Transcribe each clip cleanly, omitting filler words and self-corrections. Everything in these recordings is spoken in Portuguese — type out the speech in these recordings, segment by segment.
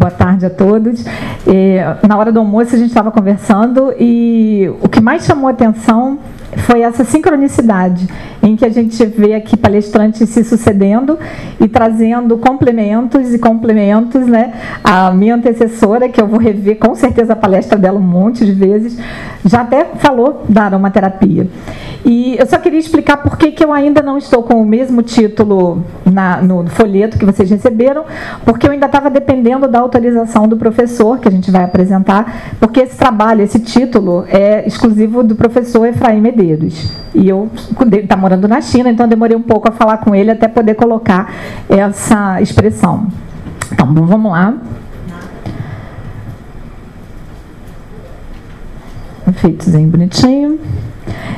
Boa tarde a todos. Na hora do almoço a gente estava conversando e o que mais chamou a atenção foi essa sincronicidade em que a gente vê aqui palestrantes se sucedendo e trazendo complementos e complementos, né? A minha antecessora, que eu vou rever com certeza a palestra dela um monte de vezes, já até falou da aromaterapia. E eu só queria explicar por que eu ainda não estou com o mesmo título no folheto que vocês receberam, porque eu ainda estava dependendo da autorização do professor, que a gente vai apresentar, porque esse trabalho, esse título, é exclusivo do professor Efraim Medeiros. E eu está morando na China, então demorei um pouco a falar com ele até poder colocar essa expressão. Então, vamos lá. Efeitozinho bonitinho.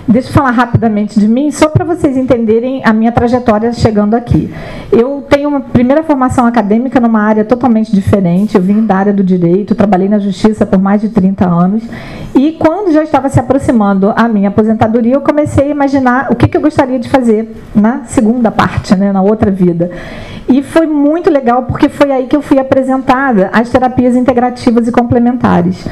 Deixa eu falar rapidamente de mim, só para vocês entenderem a minha trajetória chegando aqui. Eu tenho uma primeira formação acadêmica numa área totalmente diferente. Eu vim da área do direito, trabalhei na justiça por mais de 30 anos. E quando já estava se aproximando a minha aposentadoria, eu comecei a imaginar o que eu gostaria de fazer na segunda parte, né, na outra vida. E foi muito legal, porque foi aí que eu fui apresentada às terapias integrativas e complementares.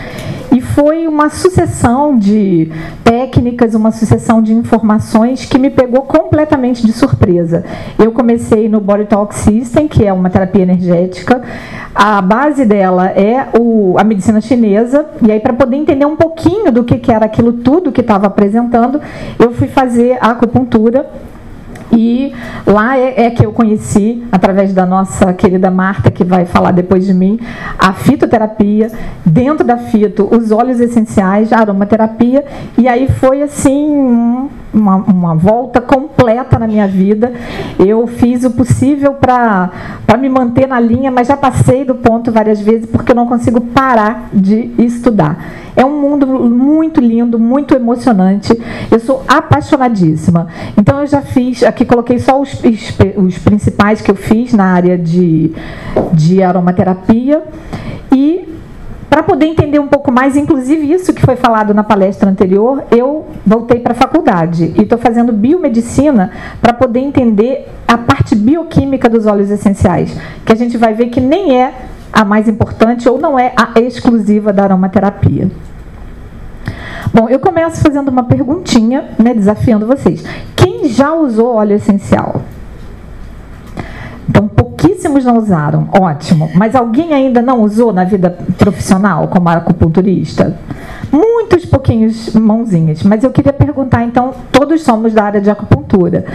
E foi uma sucessão de técnicas, uma sucessão de informações que me pegou completamente de surpresa. Eu comecei no Body Talk System, que é uma terapia energética. A base dela é a medicina chinesa. E aí, para poder entender um pouquinho do que era aquilo tudo que estava apresentando, eu fui fazer a acupuntura. E lá é que eu conheci, através da nossa querida Marta, que vai falar depois de mim, a fitoterapia, dentro da fito, os óleos essenciais, a aromaterapia, e aí foi assim uma volta completa na minha vida. Eu fiz o possível para me manter na linha, mas já passei do ponto várias vezes, porque eu não consigo parar de estudar. É um mundo muito lindo, muito emocionante. Eu sou apaixonadíssima. Então, eu já fiz, aqui coloquei só os principais que eu fiz na área de aromaterapia. E, para poder entender um pouco mais, inclusive isso que foi falado na palestra anterior, eu voltei para a faculdade e estou fazendo biomedicina para poder entender a parte bioquímica dos óleos essenciais, que a gente vai ver que nem é a mais importante ou não é a exclusiva da aromaterapia. Bom, eu começo fazendo uma perguntinha, né, desafiando vocês. Quem já usou óleo essencial? Então, pouquíssimos não usaram, ótimo. Mas alguém ainda não usou na vida profissional, como acupunturista? Muitos pouquinhos mãozinhas. Mas eu queria perguntar, então, todos somos da área de acupuntura.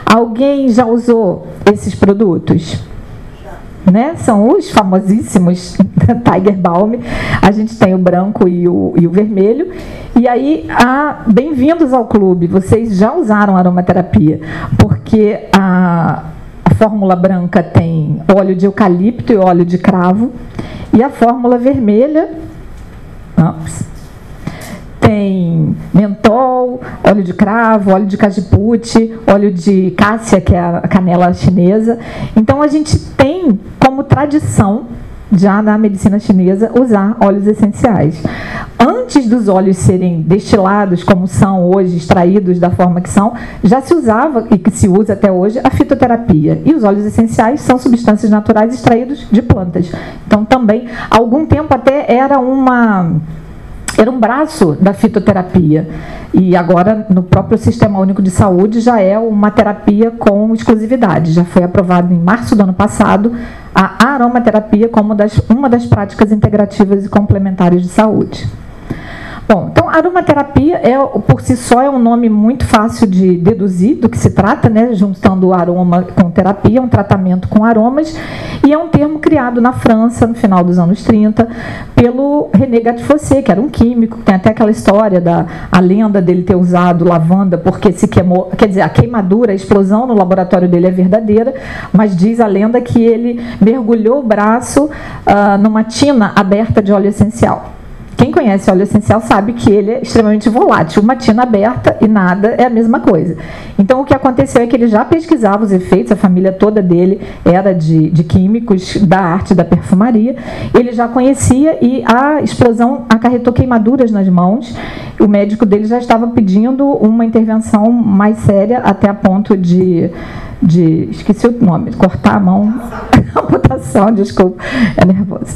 Alguém já usou esses produtos? Né? São os famosíssimos Tiger Balm. A gente tem o branco e o vermelho. E aí, bem-vindos ao clube. Vocês já usaram aromaterapia, porque a fórmula branca tem óleo de eucalipto e óleo de cravo, e a fórmula vermelha tem mentol, óleo de cravo, óleo de cajipute, óleo de cássia, que é a canela chinesa. Então, a gente tem como tradição, já na medicina chinesa, usar óleos essenciais. Antes dos óleos serem destilados, como são hoje, extraídos da forma que são, já se usava, e que se usa até hoje, a fitoterapia. E os óleos essenciais são substâncias naturais extraídos de plantas. Então, também, há algum tempo até era um braço da fitoterapia. E agora, no próprio Sistema Único de Saúde, já é uma terapia com exclusividade. Já foi aprovado em março do ano passado a aromaterapia como uma das práticas integrativas e complementares de saúde. Bom, então, aromaterapia, por si só, é um nome muito fácil de deduzir do que se trata, né? Juntando o aroma com terapia, um tratamento com aromas, e é um termo criado na França, no final dos anos 30, pelo René Gattefossé, que era um químico. Tem até aquela história a lenda dele ter usado lavanda porque se queimou, quer dizer, a queimadura, a explosão no laboratório dele é verdadeira, mas diz a lenda que ele mergulhou o braço numa tina aberta de óleo essencial. Quem conhece óleo essencial sabe que ele é extremamente volátil. Uma tina aberta e nada é a mesma coisa. Então, o que aconteceu é que ele já pesquisava os efeitos, a família toda dele era de químicos da arte da perfumaria. Ele já conhecia e a explosão acarretou queimaduras nas mãos. O médico dele já estava pedindo uma intervenção mais séria, até a ponto de esqueci o nome, cortar a mão, amputação, desculpa, é nervoso.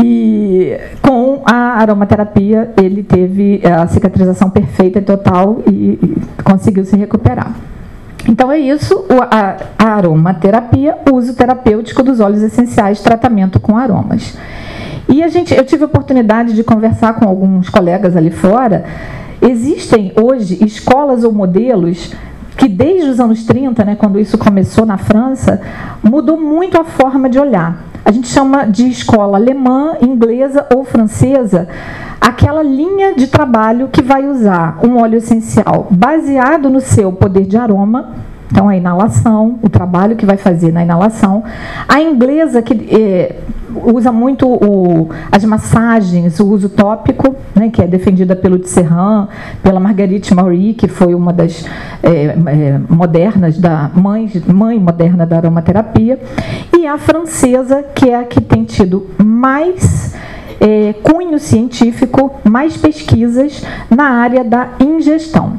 E com a aromaterapia ele teve a cicatrização perfeita e total e conseguiu se recuperar. Então é isso, a aromaterapia, uso terapêutico dos óleos essenciais, tratamento com aromas. E eu tive a oportunidade de conversar com alguns colegas ali fora. Existem hoje escolas ou modelos que desde os anos 30, né, quando isso começou na França, mudou muito a forma de olhar. A gente chama de escola alemã, inglesa ou francesa, aquela linha de trabalho que vai usar um óleo essencial baseado no seu poder de aroma, então a inalação, o trabalho que vai fazer na inalação. A inglesa, que usa muito as massagens, o uso tópico, né, que é defendida pelo Tisserand, pela Marguerite Maury, que foi uma das modernas, mãe moderna da aromaterapia, e a francesa, que é a que tem tido mais cunho científico, mais pesquisas na área da ingestão.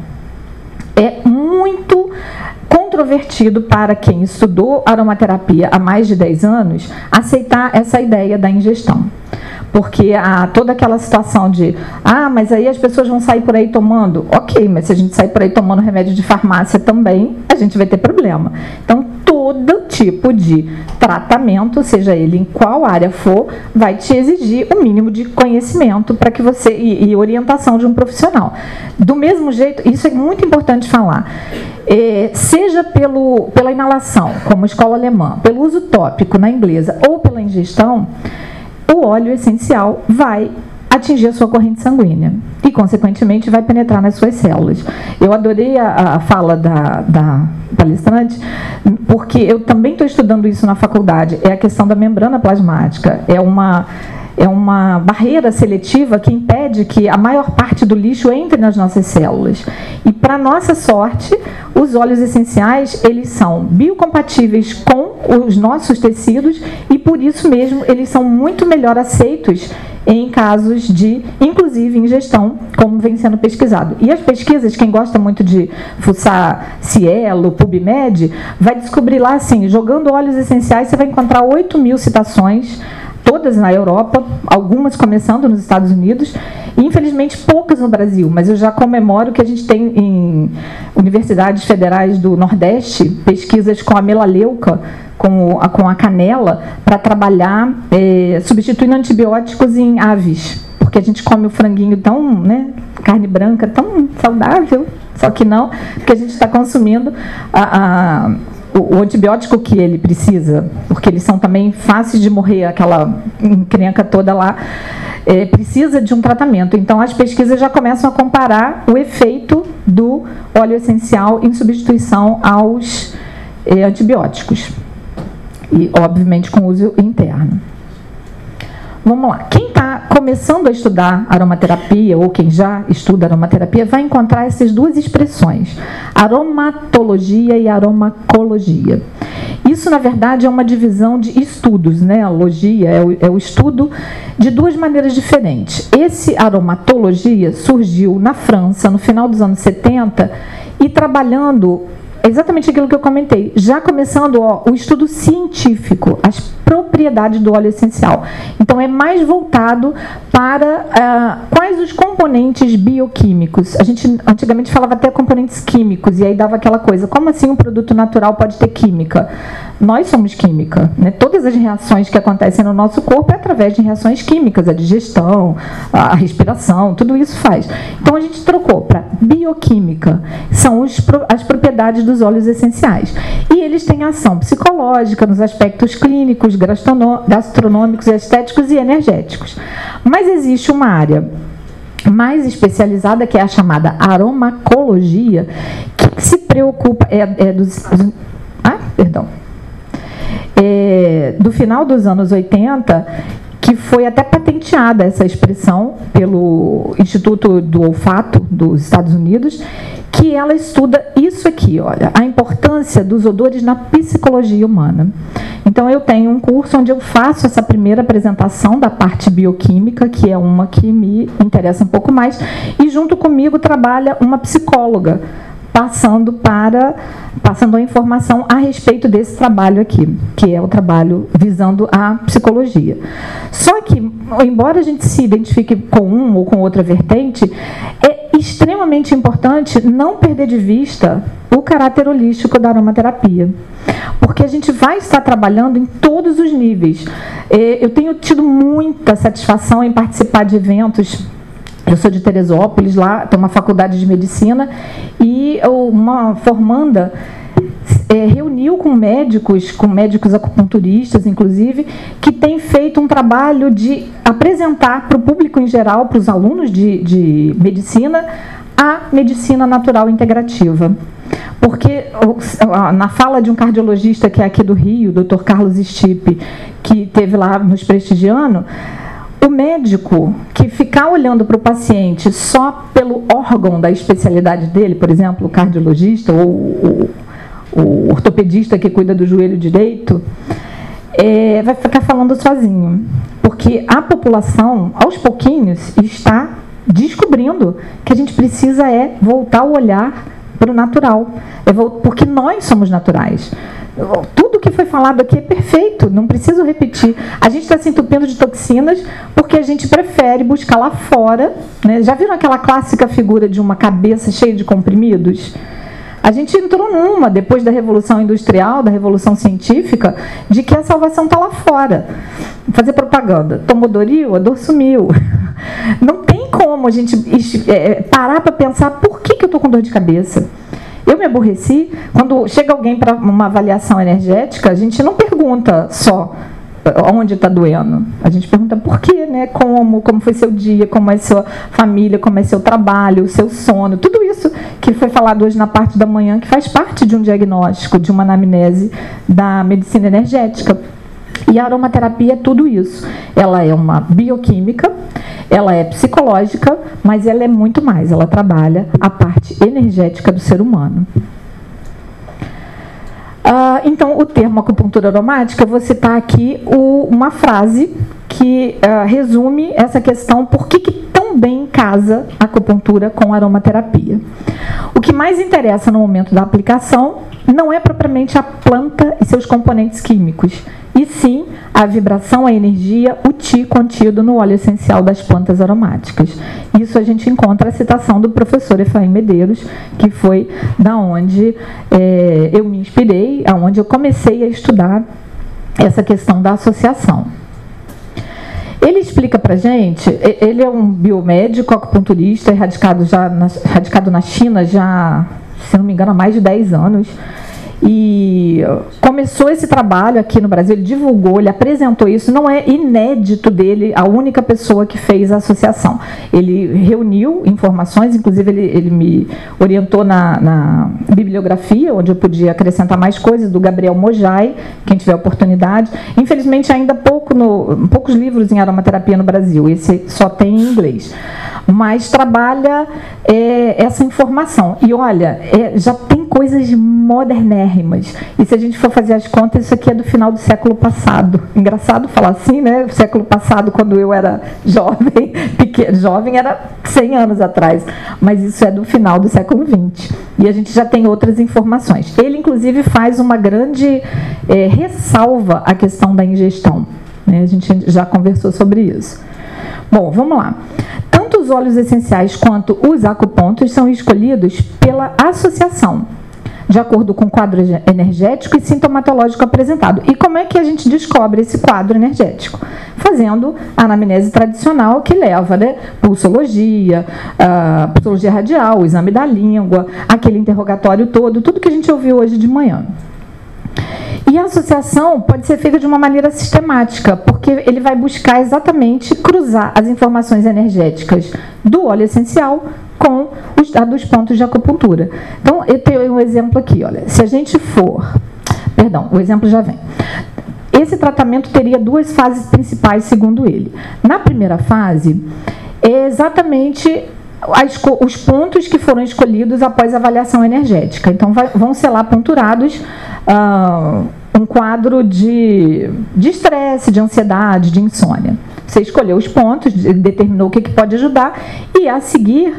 É muito controvertido para quem estudou aromaterapia há mais de 10 anos aceitar essa ideia da ingestão. Porque há toda aquela situação de, mas aí as pessoas vão sair por aí tomando. Ok, mas se a gente sair por aí tomando remédio de farmácia também, a gente vai ter problema. Então, todo tipo de tratamento, seja ele em qual área for, vai te exigir o mínimo de conhecimento para que você e orientação de um profissional. Do mesmo jeito, isso é muito importante falar, seja pela inalação, como escola alemã, pelo uso tópico na inglesa ou pela ingestão, o óleo essencial vai atingir a sua corrente sanguínea e, consequentemente, vai penetrar nas suas células. Eu adorei a fala da palestrante, porque eu também estou estudando isso na faculdade. É a questão da membrana plasmática. É uma barreira seletiva que impede que a maior parte do lixo entre nas nossas células. E, para nossa sorte, os óleos essenciais, eles são biocompatíveis com os nossos tecidos e, por isso mesmo, eles são muito melhor aceitos em casos de, inclusive, ingestão, como vem sendo pesquisado. E as pesquisas, quem gosta muito de fuçar Cielo, PubMed, vai descobrir lá, assim, jogando óleos essenciais, você vai encontrar 8.000 citações, todas na Europa, algumas começando nos Estados Unidos, e infelizmente poucas no Brasil, mas eu já comemoro que a gente tem em universidades federais do Nordeste pesquisas com a melaleuca, com a canela, para trabalhar substituindo antibióticos em aves, porque a gente come o franguinho tão, né, carne branca, tão saudável, só que não, porque a gente está consumindo o antibiótico que ele precisa, porque eles são também fáceis de morrer, aquela encrenca toda lá, precisa de um tratamento. Então, as pesquisas já começam a comparar o efeito do óleo essencial em substituição aos antibióticos. E, obviamente, com uso interno. Vamos lá. Quem está começando a estudar aromaterapia, ou quem já estuda aromaterapia, vai encontrar essas duas expressões, aromatologia e aromacologia. Isso, na verdade, é uma divisão de estudos, né? A logia é o estudo de duas maneiras diferentes. Esse aromatologia surgiu na França, no final dos anos 70, e trabalhando exatamente aquilo que eu comentei, já começando o estudo científico, as propriedades do óleo essencial. Então, é mais voltado para quais os componentes bioquímicos. A gente antigamente falava até componentes químicos, e aí dava aquela coisa, como assim um produto natural pode ter química? Nós somos química, né? Todas as reações que acontecem no nosso corpo é através de reações químicas, a digestão, a respiração, tudo isso faz. Então, a gente trocou para bioquímica, são as propriedades dos óleos essenciais. E eles têm ação psicológica nos aspectos clínicos, gastronômicos, estéticos e energéticos. Mas existe uma área mais especializada, que é a chamada aromacologia, que se preocupa, do final dos anos 80, que foi até patenteada essa expressão pelo Instituto do Olfato dos Estados Unidos, que ela estuda isso aqui, olha, a importância dos odores na psicologia humana. Então, eu tenho um curso onde eu faço essa primeira apresentação da parte bioquímica, que é uma que me interessa um pouco mais, e junto comigo trabalha uma psicóloga, passando a informação a respeito desse trabalho aqui, que é o trabalho visando a psicologia. Só que, embora a gente se identifique com um ou com outra vertente, é extremamente importante não perder de vista o caráter holístico da aromaterapia, porque a gente vai estar trabalhando em todos os níveis. Eu tenho tido muita satisfação em participar de eventos. Eu sou de Teresópolis, lá tem uma faculdade de medicina, e uma formanda reuniu com médicos acupunturistas, inclusive, que têm feito um trabalho de apresentar para o público em geral, para os alunos de medicina, a medicina natural integrativa. Porque na fala de um cardiologista que é aqui do Rio, o Dr. Carlos Stipe, que esteve lá nos prestigiando, o médico que ficar olhando para o paciente só pelo órgão da especialidade dele, por exemplo, o cardiologista ou o ortopedista que cuida do joelho direito, vai ficar falando sozinho. Porque a população, aos pouquinhos, está descobrindo que a gente precisa voltar o olhar para o natural, porque nós somos naturais. Tudo que foi falado aqui é perfeito, não preciso repetir. A gente está se entupindo de toxinas porque a gente prefere buscar lá fora, né? Já viram aquela clássica figura de uma cabeça cheia de comprimidos? A gente entrou numa, depois da Revolução Industrial, da Revolução Científica, de que a salvação está lá fora. Fazer propaganda. Tomou Doril, a dor sumiu. Não tem como a gente parar para pensar por que eu estou com dor de cabeça. Eu me aborreci. Quando chega alguém para uma avaliação energética, a gente não pergunta só onde está doendo. A gente pergunta por quê, né? Como foi seu dia, como é sua família, como é seu trabalho, o seu sono. Tudo isso que foi falado hoje na parte da manhã, que faz parte de um diagnóstico, de uma anamnese da medicina energética. E a aromaterapia é tudo isso. Ela é uma bioquímica, ela é psicológica, mas ela é muito mais. Ela trabalha a parte energética do ser humano. Então, o termo acupuntura aromática, eu vou citar aqui uma frase que resume essa questão, por que tão bem casa a acupuntura com a aromaterapia. O que mais interessa no momento da aplicação não é propriamente a planta e seus componentes químicos, e sim a vibração, a energia, o Qi contido no óleo essencial das plantas aromáticas. Isso a gente encontra a citação do professor Efraim Medeiros, que foi da onde eu me inspirei, aonde eu comecei a estudar essa questão da associação. Ele explica para a gente, ele é um biomédico, acupunturista, radicado na China já, se não me engano, há mais de 10 anos, e começou esse trabalho aqui no Brasil, ele divulgou, ele apresentou isso, não é inédito dele, a única pessoa que fez a associação. Ele reuniu informações, inclusive ele me orientou na bibliografia, onde eu podia acrescentar mais coisas, do Gabriel Mojai, quem tiver oportunidade. Infelizmente, ainda poucos livros em aromaterapia no Brasil, esse só tem em inglês. Mas trabalha essa informação. E olha, já tem coisas modernérrimas. E se a gente for fazer as contas, isso aqui é do final do século passado. Engraçado falar assim, né? O século passado, quando eu era jovem era 100 anos atrás. Mas isso é do final do século XX. E a gente já tem outras informações. Ele, inclusive, faz uma grande ressalva à questão da ingestão, né? A gente já conversou sobre isso. Bom, vamos lá. Tanto os óleos essenciais quanto os acupontos são escolhidos pela associação, de acordo com o quadro energético e sintomatológico apresentado. E como é que a gente descobre esse quadro energético? Fazendo a anamnese tradicional, que leva, né, pulsologia, pulsologia radial, o exame da língua, aquele interrogatório todo, tudo que a gente ouviu hoje de manhã. E a associação pode ser feita de uma maneira sistemática, porque ele vai buscar exatamente cruzar as informações energéticas do óleo essencial com os dados pontos de acupuntura. Então, eu tenho um exemplo aqui, olha, se a gente for... Perdão, o exemplo já vem. Esse tratamento teria duas fases principais, segundo ele. Na primeira fase, é exatamente os pontos que foram escolhidos após a avaliação energética. Então, vão ser lá ponturados um quadro de estresse, de ansiedade, de insônia. Você escolheu os pontos, determinou o que pode ajudar, e a seguir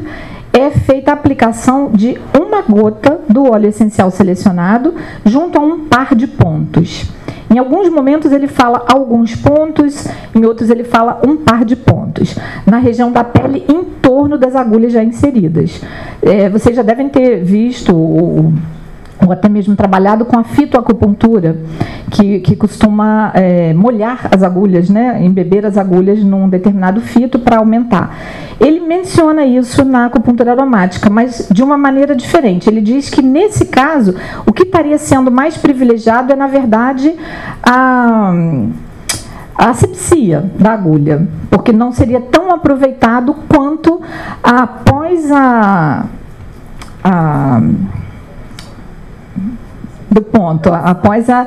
é feita a aplicação de uma gota do óleo essencial selecionado junto a um par de pontos. Em alguns momentos ele fala alguns pontos, em outros ele fala um par de pontos, na região da pele em torno das agulhas já inseridas. Vocês já devem ter visto ou até mesmo trabalhado com a fitoacupuntura, que costuma molhar as agulhas, né, embeber as agulhas num determinado fito para aumentar. Ele menciona isso na acupuntura aromática, mas de uma maneira diferente. Ele diz que, nesse caso, o que estaria sendo mais privilegiado é, na verdade, a asepsia da agulha, porque não seria tão aproveitado quanto após do ponto, após a...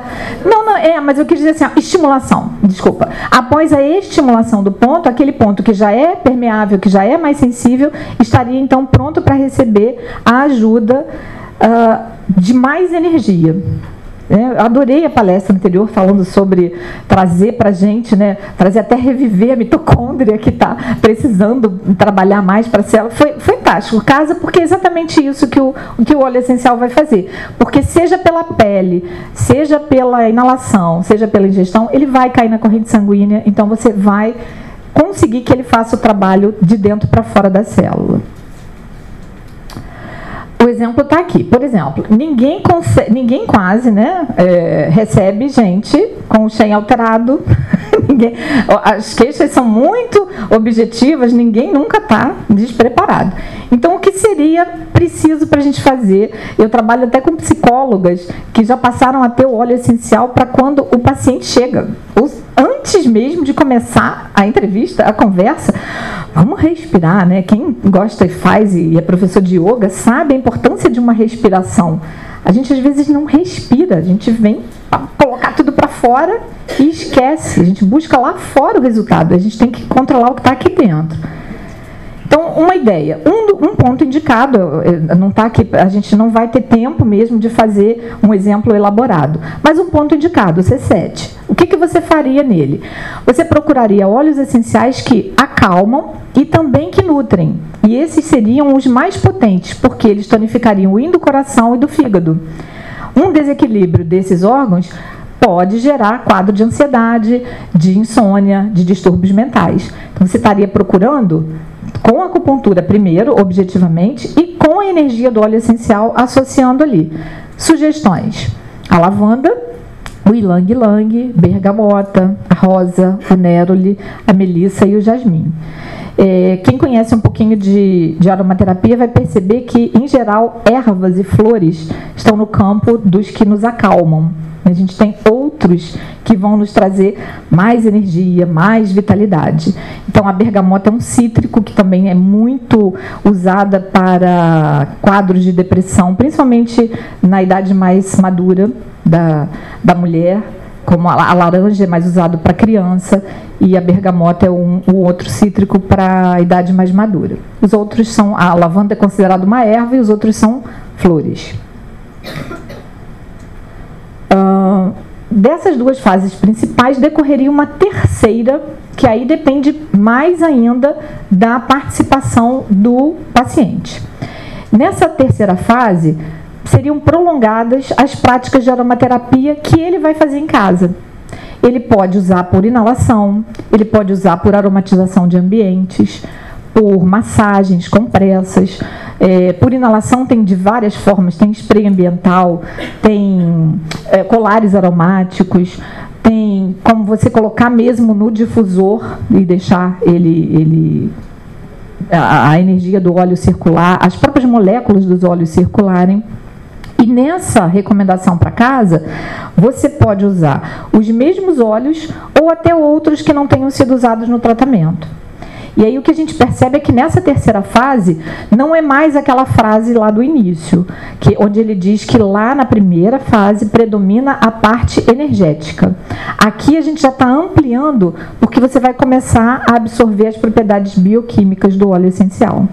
mas eu quis dizer assim, estimulação, desculpa. Após a estimulação do ponto, aquele ponto que já é permeável, que já é mais sensível, estaria então pronto para receber a ajuda de mais energia. Eu adorei a palestra anterior falando sobre trazer para a gente, né, trazer até reviver a mitocôndria que está precisando trabalhar mais para a célula. Foi fantástico. Casa, porque é exatamente isso que o óleo essencial vai fazer. Porque seja pela pele, seja pela inalação, seja pela ingestão, ele vai cair na corrente sanguínea, então você vai conseguir que ele faça o trabalho de dentro para fora da célula. O exemplo está aqui. Por exemplo, ninguém quase, né, recebe gente com o Shen alterado. As queixas são muito objetivas, ninguém nunca está despreparado. Então, o que seria preciso para a gente fazer? Eu trabalho até com psicólogas que já passaram a ter o óleo essencial para quando o paciente chega. Antes mesmo de começar a entrevista, a conversa, vamos respirar, né? Quem gosta e faz e é professor de yoga sabe a importância de uma respiração. A gente às vezes não respira, a gente vem colocar tudo para fora e esquece. A gente busca lá fora o resultado, a gente tem que controlar o que está aqui dentro. Então, uma ideia, um ponto indicado, não está aqui, a gente não vai ter tempo mesmo de fazer um exemplo elaborado, mas um ponto indicado, o C7. O que você faria nele? Você procuraria óleos essenciais que acalmam e também que nutrem. E esses seriam os mais potentes, porque eles tonificariam o yin do coração e do fígado. Um desequilíbrio desses órgãos pode gerar quadro de ansiedade, de insônia, de distúrbios mentais. Então, você estaria procurando com a acupuntura primeiro, objetivamente, e com a energia do óleo essencial associando ali. Sugestões: a lavanda, o ylang-ylang, bergamota, a rosa, o néroli, a melissa e o jasmim. Quem conhece um pouquinho de aromaterapia vai perceber que, em geral, ervas e flores estão no campo dos que nos acalmam. A gente tem outros que vão nos trazer mais energia, mais vitalidade. Então, a bergamota é um cítrico que também é muito usada para quadros de depressão, principalmente na idade mais madura da mulher, como a laranja é mais usado para criança e a bergamota é o outro cítrico para a idade mais madura. Os outros são, a lavanda é considerada uma erva e os outros são flores. Dessas duas fases principais decorreria uma terceira, que aí depende mais ainda da participação do paciente. Nessa terceira fase, seriam prolongadas as práticas de aromaterapia que ele vai fazer em casa. Ele pode usar por inalação, ele pode usar por aromatização de ambientes, por massagens, compressas. Por inalação tem de várias formas, tem spray ambiental, tem colares aromáticos, tem como você colocar mesmo no difusor e deixar a energia do óleo circular, as próprias moléculas dos óleos circularem. E nessa recomendação para casa, você pode usar os mesmos óleos ou até outros que não tenham sido usados no tratamento. E aí o que a gente percebe é que nessa terceira fase não é mais aquela frase lá do início, onde ele diz que lá na primeira fase predomina a parte energética. Aqui a gente já está ampliando, porque você vai começar a absorver as propriedades bioquímicas do óleo essencial.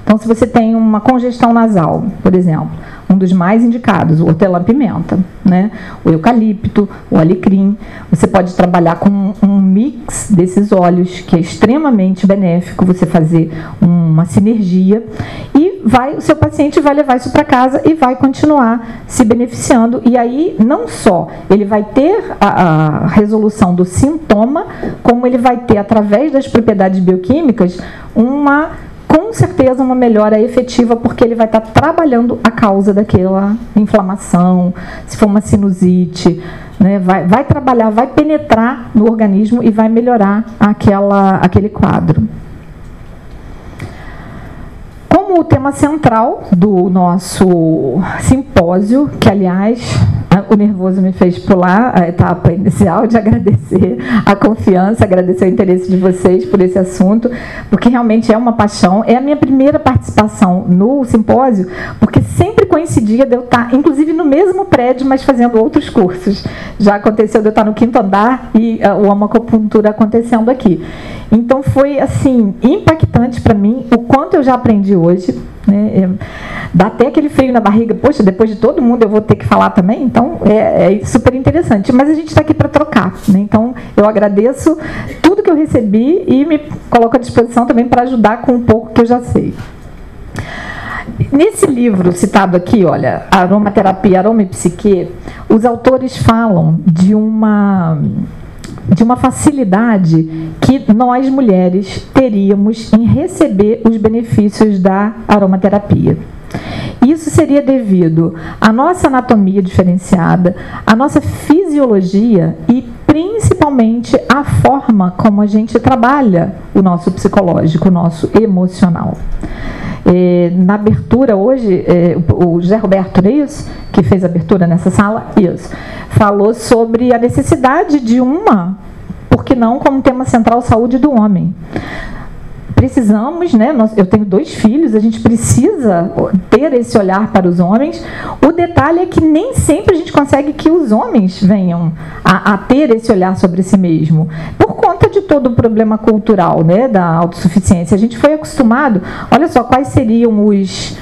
Então, se você tem uma congestão nasal, por exemplo, um dos mais indicados, o hortelã-pimenta, né? O eucalipto, o alecrim. Você pode trabalhar com um mix desses óleos, que é extremamente benéfico, você fazer uma sinergia. E o seu paciente vai levar isso para casa e vai continuar se beneficiando. E aí, não só ele vai ter a resolução do sintoma, como ele vai ter, através das propriedades bioquímicas, com certeza uma melhora efetiva, porque ele vai estar trabalhando a causa daquela inflamação, se for uma sinusite, né, vai trabalhar, vai penetrar no organismo e vai melhorar aquele quadro. Como o tema central do nosso simpósio, que, aliás, o nervoso me fez pular a etapa inicial de agradecer a confiança, agradecer o interesse de vocês por esse assunto, porque realmente é uma paixão. É a minha primeira participação no simpósio, porque sempre coincidia de eu estar, inclusive, no mesmo prédio, mas fazendo outros cursos. Já aconteceu de eu estar no 5º andar e o Homoacupuntura acontecendo aqui. Então, foi, assim, impactante para mim o quanto eu já aprendi hoje, né? Dá até aquele frio na barriga. Poxa, depois de todo mundo eu vou ter que falar também? Então, é super interessante. Mas a gente está aqui para trocar, né? Então, eu agradeço tudo que eu recebi e me coloco à disposição também para ajudar com um pouco que eu já sei. Nesse livro citado aqui, olha, Aromaterapia, Aroma e Psique, os autores falam de uma facilidade que nós, mulheres, teríamos em receber os benefícios da aromaterapia. Isso seria devido à nossa anatomia diferenciada, à nossa fisiologia e, principalmente, à forma como a gente trabalha o nosso psicológico, o nosso emocional. Na abertura hoje, o José Roberto, não é isso? Que fez a abertura nessa sala? Isso. Falou sobre a necessidade de por que não, como tema central, saúde do homem. Precisamos, né? Eu tenho 2 filhos, a gente precisa ter esse olhar para os homens. O detalhe é que nem sempre a gente consegue que os homens venham a ter esse olhar sobre si mesmo, por conta de todo o problema cultural, né, da autossuficiência. A gente foi acostumado, olha só, quais seriam os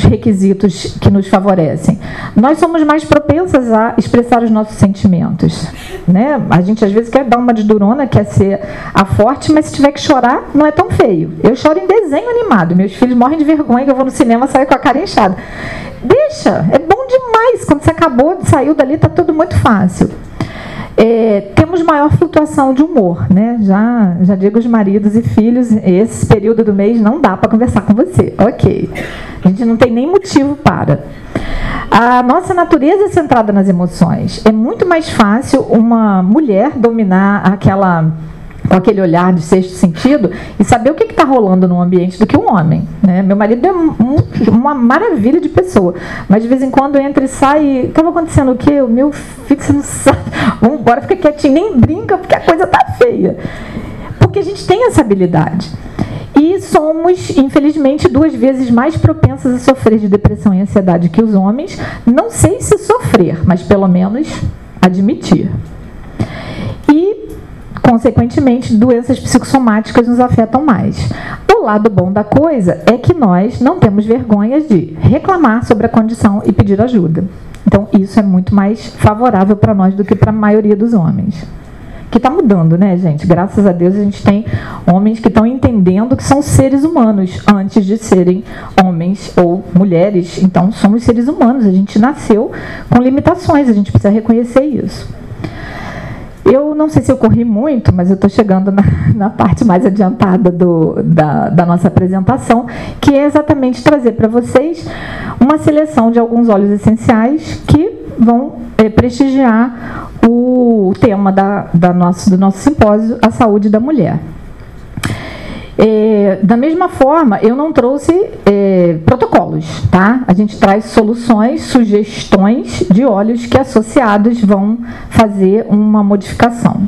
requisitos que nos favorecem. Nós somos mais propensas a expressar os nossos sentimentos, né? A gente às vezes quer dar uma de durona, quer ser a forte, mas se tiver que chorar, não é tão feio. Eu choro em desenho animado, meus filhos morrem de vergonha que eu vou no cinema e saio com a cara inchada. Deixa, é bom demais, quando você saiu dali, está tudo muito fácil. Temos maior flutuação de humor, né? Já digo aos maridos e filhos, esse período do mês não dá para conversar com você, ok. A gente não tem nem motivo para. A nossa natureza é centrada nas emoções. É muito mais fácil uma mulher dominar com aquele olhar de sexto sentido e saber o que está rolando no ambiente do que um homem, né? Meu marido é uma maravilha de pessoa, mas de vez em quando entra e sai, estava acontecendo o quê? O meu filho, você não sabe, vamos embora, fica quietinho, nem brinca porque a coisa está feia. Porque a gente tem essa habilidade. E somos, infelizmente, 2 vezes mais propensas a sofrer de depressão e ansiedade que os homens. Não sei se sofrer, mas pelo menos admitir. E, consequentemente, doenças psicossomáticas nos afetam mais. O lado bom da coisa é que nós não temos vergonha de reclamar sobre a condição e pedir ajuda. Então, isso é muito mais favorável para nós do que para a maioria dos homens. Que está mudando, né, gente? Graças a Deus a gente tem homens que estão entendendo que são seres humanos antes de serem homens ou mulheres. Então, somos seres humanos. A gente nasceu com limitações, a gente precisa reconhecer isso. Eu não sei se eu corri muito, mas eu estou chegando na parte mais adiantada da nossa apresentação, que é exatamente trazer para vocês uma seleção de alguns óleos essenciais que vão prestigiar o tema do nosso simpósio, a saúde da mulher. Da mesma forma, eu não trouxe protocolos, tá? A gente traz soluções, sugestões de óleos que associados vão fazer uma modificação.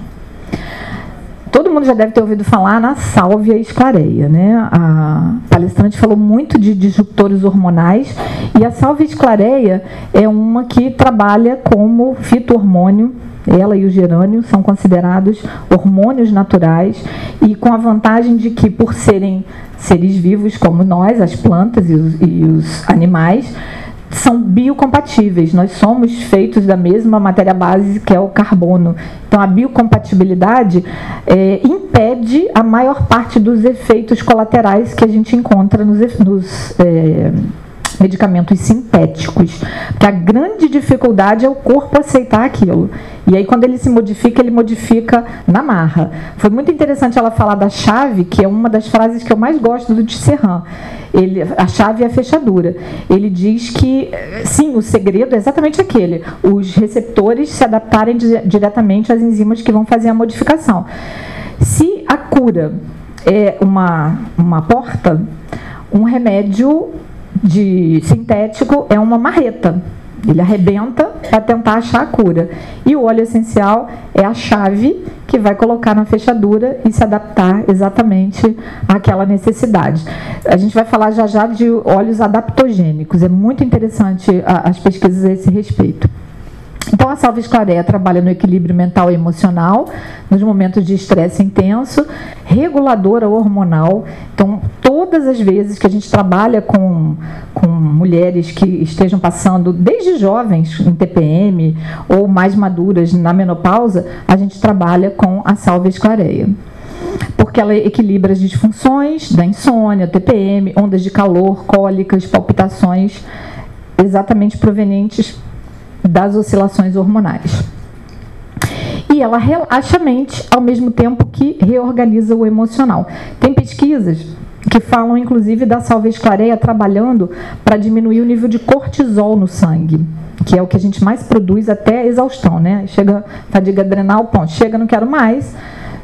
Todo mundo já deve ter ouvido falar na sálvia esclareia, né? A palestrante falou muito de disruptores hormonais e a sálvia esclareia é uma que trabalha como fito-hormônio. Ela e o gerânio são considerados hormônios naturais e com a vantagem de que, por serem seres vivos como nós, as plantas e os animais, são biocompatíveis, nós somos feitos da mesma matéria base que é o carbono. Então, a biocompatibilidade impede a maior parte dos efeitos colaterais que a gente encontra nos medicamentos sintéticos, porque a grande dificuldade é o corpo aceitar aquilo. E aí, quando ele se modifica, ele modifica na marra. Foi muito interessante ela falar da chave, que é uma das frases que eu mais gosto do Tisserand. A chave é a fechadura. Ele diz que, sim, o segredo é exatamente aquele: os receptores se adaptarem diretamente às enzimas que vão fazer a modificação. Se a cura é uma porta, um remédio sintético é uma marreta. Ele arrebenta para tentar achar a cura. E o óleo essencial é a chave que vai colocar na fechadura e se adaptar exatamente àquela necessidade. A gente vai falar já já de óleos adaptogênicos. É muito interessante as pesquisas a esse respeito. Então, a Salves Clareia trabalha no equilíbrio mental e emocional, nos momentos de estresse intenso, reguladora hormonal. Então, todas as vezes que a gente trabalha com mulheres que estejam passando, desde jovens em TPM ou mais maduras na menopausa, a gente trabalha com a Salves Clareia, porque ela equilibra as disfunções da insônia, TPM, ondas de calor, cólicas, palpitações, exatamente provenientes das oscilações hormonais. E ela relaxa a mente ao mesmo tempo que reorganiza o emocional. Tem pesquisas que falam, inclusive, da Salves Clareia trabalhando para diminuir o nível de cortisol no sangue, que é o que a gente mais produz até exaustão, né? Chega fadiga adrenal, ponto, chega, não quero mais,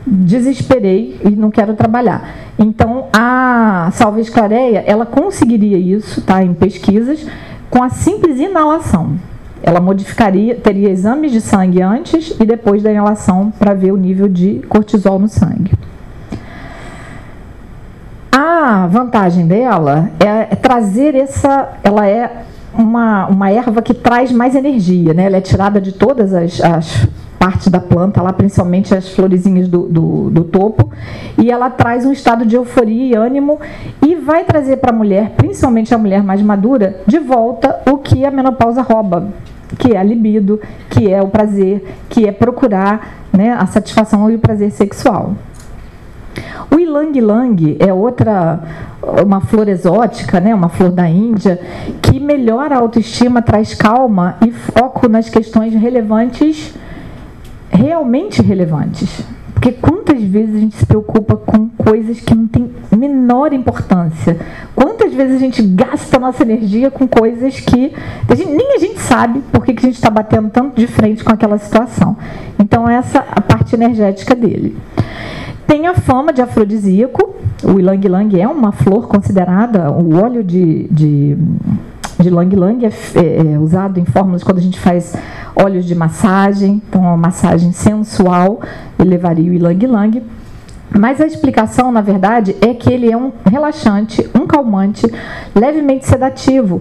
desesperei e não quero trabalhar. Então, a Salves Clareia, ela conseguiria isso, tá, em pesquisas, com a simples inalação. Ela teria exames de sangue antes e depois da inalação para ver o nível de cortisol no sangue. A vantagem dela é trazer ela é uma erva que traz mais energia, né? Ela é tirada de todas as partes da planta, lá, principalmente as florezinhas do topo, e ela traz um estado de euforia e ânimo e vai trazer para a mulher, principalmente a mulher mais madura, de volta o que a menopausa rouba, que é a libido, que é o prazer, que é procurar, né, a satisfação e o prazer sexual. O ylang-ylang é uma flor exótica, né, uma flor da Índia, que melhora a autoestima, traz calma e foco nas questões relevantes, realmente relevantes. Porque quantas vezes a gente se preocupa com coisas que não têm menor importância? Quantas vezes a gente gasta nossa energia com coisas que nem a gente sabe por que a gente está batendo tanto de frente com aquela situação? Então, essa é a parte energética dele. Tem a fama de afrodisíaco. O ylang-ylang é uma flor considerada, o óleo de ylang-ylang é usado em fórmulas quando a gente faz óleos de massagem, então uma massagem sensual, ele levaria o ylang-ylang. Mas a explicação, na verdade, é que ele é um relaxante, um calmante, levemente sedativo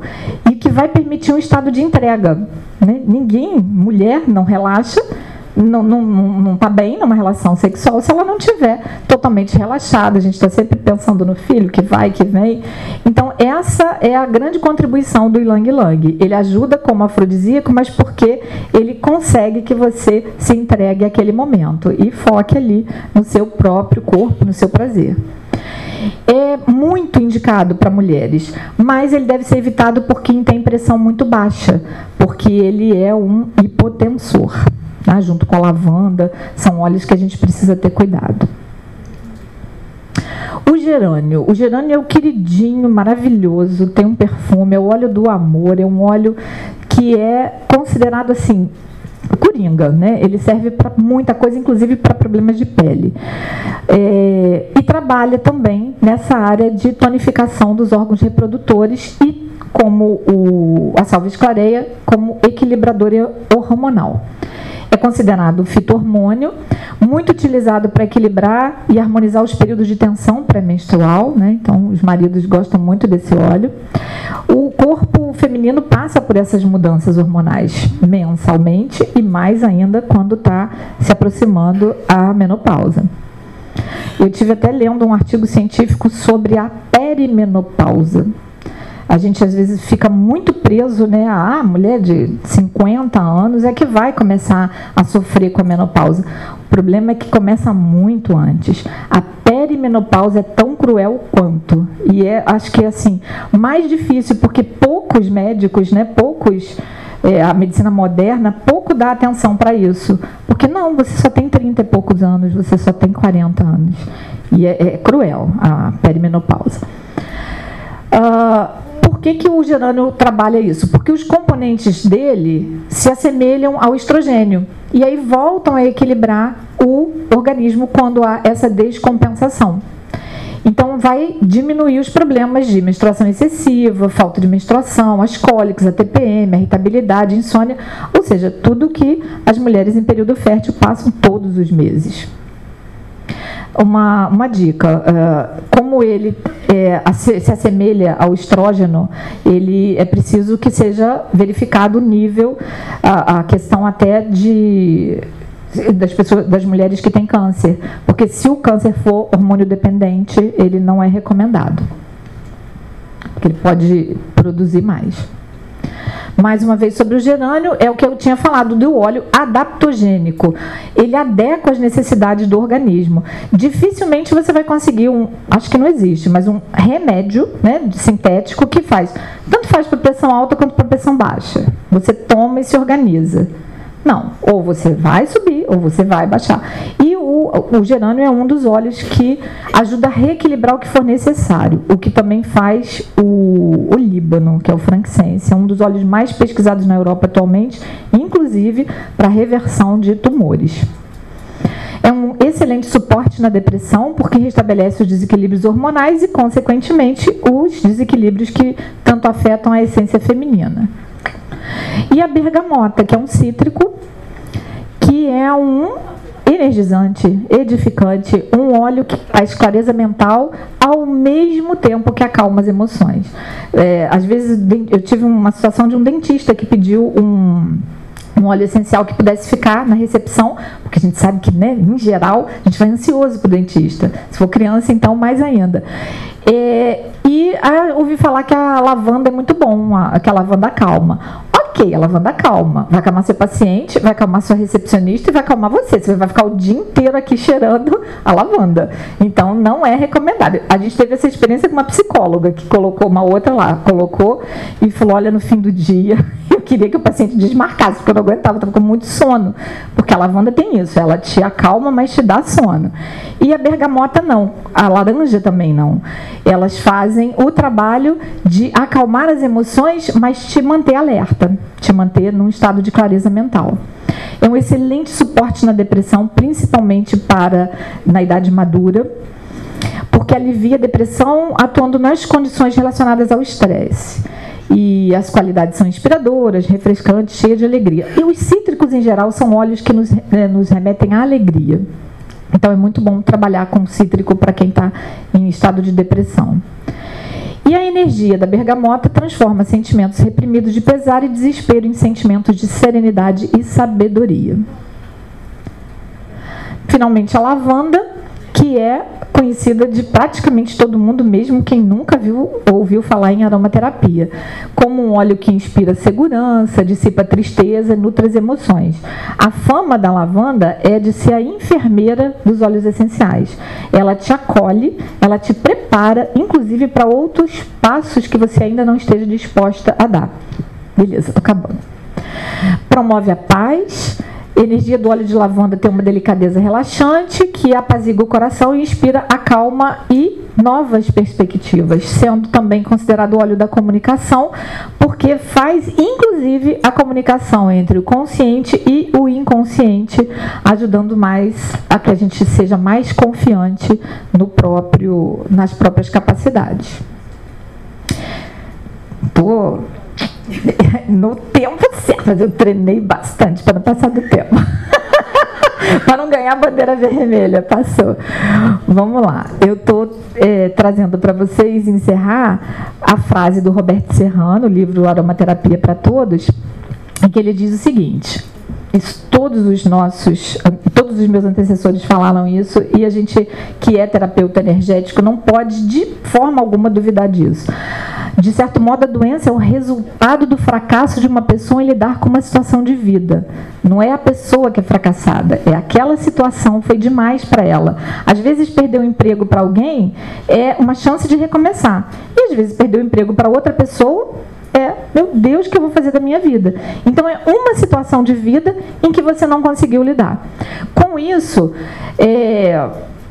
e que vai permitir um estado de entrega, né? Mulher não relaxa, não está bem numa relação sexual se ela não estiver totalmente relaxada. A gente está sempre pensando no filho que vai, que vem. Então, essa é a grande contribuição do ylang-ylang. Ele ajuda como afrodisíaco, mas porque ele consegue que você se entregue àquele momento e foque ali no seu próprio corpo, no seu prazer. É muito indicado para mulheres, mas ele deve ser evitado por quem tem pressão muito baixa, porque ele é um hipotensor. Tá? Junto com a lavanda, são óleos que a gente precisa ter cuidado. O gerânio é o queridinho, maravilhoso, tem um perfume, é o óleo do amor, é um óleo que é considerado assim, coringa, né? Ele serve para muita coisa, inclusive para problemas de pele. E trabalha também nessa área de tonificação dos órgãos reprodutores e, como a Salves Clareia, como equilibrador hormonal. É considerado fito-hormônio, muito utilizado para equilibrar e harmonizar os períodos de tensão pré-menstrual, né? Então, os maridos gostam muito desse óleo. O corpo feminino passa por essas mudanças hormonais mensalmente e mais ainda quando está se aproximando a menopausa. Eu estive até lendo um artigo científico sobre a perimenopausa. A gente às vezes fica muito preso, né? A mulher de 50 anos é que vai começar a sofrer com a menopausa. O problema é que começa muito antes. A perimenopausa é tão cruel quanto. E acho que é assim, mais difícil, porque poucos médicos, né? A medicina moderna pouco dá atenção para isso. Porque não, você só tem 30 e poucos anos, você só tem 40 anos. E é cruel a perimenopausa. Por que o gerânio trabalha isso? Porque os componentes dele se assemelham ao estrogênio. E aí voltam a equilibrar o organismo quando há essa descompensação. Então, vai diminuir os problemas de menstruação excessiva, falta de menstruação, as cólicas, a TPM, a irritabilidade, a insônia, ou seja, tudo que as mulheres em período fértil passam todos os meses. Uma dica, como ele se assemelha ao estrógeno, ele é preciso que seja verificado o nível, a questão até das mulheres que têm câncer, porque se o câncer for hormônio dependente, ele não é recomendado, porque ele pode produzir mais. Mais uma vez sobre o gerânio, é o que eu tinha falado do óleo adaptogênico. Ele adequa às necessidades do organismo. Dificilmente você vai conseguir acho que não existe, mas um remédio, né, sintético que tanto faz para pressão alta quanto para pressão baixa. Você toma e se organiza. Não, ou você vai subir ou você vai baixar. E o gerânio é um dos óleos que ajuda a reequilibrar o que for necessário. O que também faz o líbano, que é o frankincense, é um dos óleos mais pesquisados na Europa atualmente, inclusive para reversão de tumores. É um excelente suporte na depressão, porque restabelece os desequilíbrios hormonais e, consequentemente, os desequilíbrios que tanto afetam a essência feminina. E a bergamota, que é um cítrico, que é um energizante, edificante, um óleo que traz clareza mental ao mesmo tempo que acalma as emoções. Às vezes, eu tive uma situação de um dentista que pediu um óleo essencial que pudesse ficar na recepção, porque a gente sabe que, né, em geral, a gente vai ansioso para o dentista. Se for criança, então, mais ainda. Ouvi falar que a lavanda é muito bom, que a lavanda calma. Ok, a lavanda calma. Vai acalmar seu paciente, vai acalmar sua recepcionista e vai acalmar você. Você vai ficar o dia inteiro aqui cheirando a lavanda. Então, não é recomendado. A gente teve essa experiência com uma psicóloga que colocou uma outra lá, colocou e falou, olha, no fim do dia, eu queria que o paciente desmarcasse, porque eu não aguentava, estava com muito sono. Porque a lavanda tem isso, ela te acalma, mas te dá sono. E a bergamota não, a laranja também não. Elas fazem o trabalho de acalmar as emoções, mas te manter alerta, te manter num estado de clareza mental. É um excelente suporte na depressão, principalmente na idade madura, porque alivia a depressão atuando nas condições relacionadas ao estresse. E as qualidades são inspiradoras, refrescantes, cheias de alegria. E os cítricos, em geral, são óleos que nos remetem à alegria. Então, é muito bom trabalhar com cítrico para quem está em estado de depressão. E a energia da bergamota transforma sentimentos reprimidos de pesar e desespero em sentimentos de serenidade e sabedoria. Finalmente, a lavanda, que é conhecida de praticamente todo mundo, mesmo quem nunca ouviu falar em aromaterapia, como um óleo que inspira segurança, dissipa tristeza e nutre as emoções. A fama da lavanda é de ser a enfermeira dos óleos essenciais. Ela te acolhe, ela te prepara, inclusive para outros passos que você ainda não esteja disposta a dar. Beleza, estou acabando. Promove a paz. A energia do óleo de lavanda tem uma delicadeza relaxante que apazigua o coração e inspira a calma e novas perspectivas, sendo também considerado o óleo da comunicação, porque faz, inclusive, a comunicação entre o consciente e o inconsciente, ajudando mais a que a gente seja mais confiante nas próprias capacidades. No tempo certo, mas eu treinei bastante para não passar do tempo. Para não ganhar a bandeira vermelha, passou. Vamos lá, eu estou trazendo para vocês encerrar a frase do Roberto Serrano, o livro Aromaterapia para Todos, em que ele diz o seguinte: todos os nossos todos os meus antecessores falaram isso, e a gente, que é terapeuta energético, não pode de forma alguma duvidar disso. De certo modo, a doença é o resultado do fracasso de uma pessoa em lidar com uma situação de vida. Não é a pessoa que é fracassada, é aquela situação, foi demais para ela. Às vezes, perder o emprego para alguém é uma chance de recomeçar. E às vezes, perder o emprego para outra pessoa meu Deus, o que eu vou fazer da minha vida? Então, é uma situação de vida em que você não conseguiu lidar. Com isso,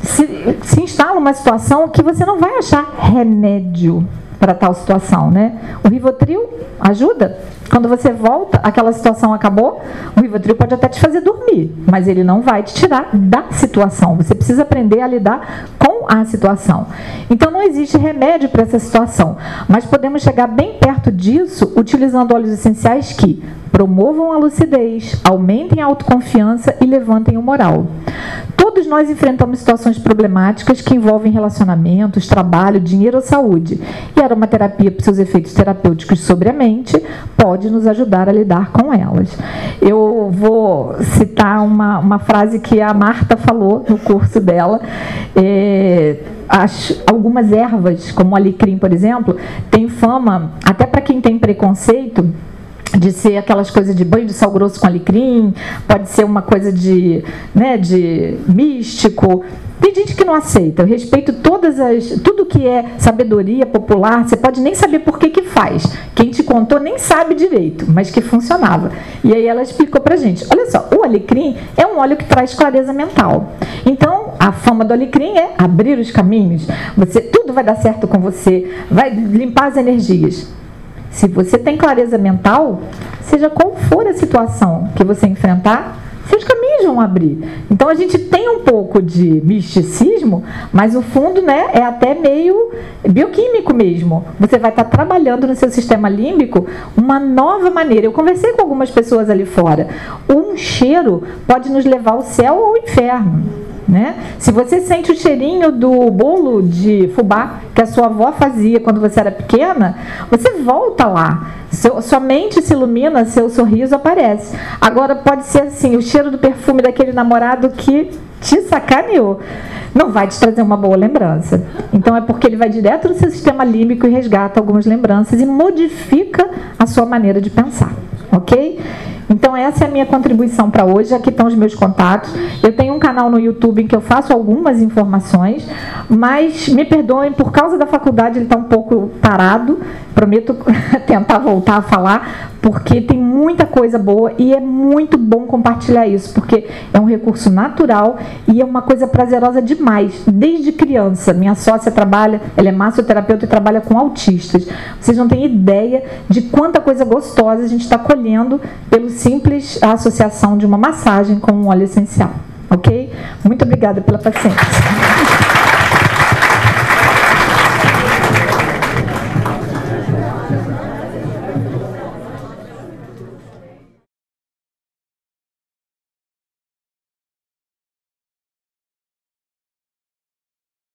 se instala uma situação que você não vai achar remédio para tal situação, né? O Rivotril ajuda. Quando você volta, aquela situação acabou, o Rivotril pode até te fazer dormir, mas ele não vai te tirar da situação. Você precisa aprender a lidar com a situação. Então, não existe remédio para essa situação, mas podemos chegar bem perto disso utilizando óleos essenciais que promovam a lucidez, aumentem a autoconfiança e levantem o moral. Todos nós enfrentamos situações problemáticas que envolvem relacionamentos, trabalho, dinheiro ou saúde. E a aromaterapia, por seus efeitos terapêuticos sobre a mente, pode nos ajudar a lidar com elas. Eu vou citar uma frase que a Marta falou no curso dela. Algumas ervas, como o alecrim, por exemplo, tem fama, até para quem tem preconceito, de ser aquelas coisas de banho de sal grosso com alecrim, pode ser uma coisa de místico. Tem gente que não aceita. Eu respeito tudo que é sabedoria popular. Você pode nem saber por que faz. Quem te contou nem sabe direito, mas que funcionava. E aí ela explicou pra gente. Olha só, o alecrim é um óleo que traz clareza mental. Então, a fama do alecrim é abrir os caminhos. Tudo vai dar certo com você, vai limpar as energias. Se você tem clareza mental, seja qual for a situação que você enfrentar, seus caminhos vão abrir. Então, a gente tem um pouco de misticismo, mas o fundo, né, é até meio bioquímico mesmo. Você vai estar trabalhando no seu sistema límbico uma nova maneira. Eu conversei com algumas pessoas ali fora. Um cheiro pode nos levar ao céu ou ao inferno. Né? Se você sente o cheirinho do bolo de fubá que a sua avó fazia quando você era pequena, você volta lá, sua mente se ilumina, seu sorriso aparece. Agora pode ser assim, o cheiro do perfume daquele namorado que te sacaneou, não vai te trazer uma boa lembrança. Então é porque ele vai direto no seu sistema límbico e resgata algumas lembranças e modifica a sua maneira de pensar, ok? Então, essa é a minha contribuição para hoje. Aqui estão os meus contatos. Eu tenho um canal no YouTube em que eu faço algumas informações, mas me perdoem, por causa da faculdade ele está um pouco parado. Prometo tentar voltar a falar, porque tem muita coisa boa e é muito bom compartilhar isso, porque é um recurso natural e é uma coisa prazerosa demais. Desde criança, minha sócia trabalha, ela é massoterapeuta e trabalha com autistas. Vocês não têm ideia de quanta coisa gostosa a gente está colhendo pelo simples associação de uma massagem com um óleo essencial, ok? Muito obrigada pela paciência.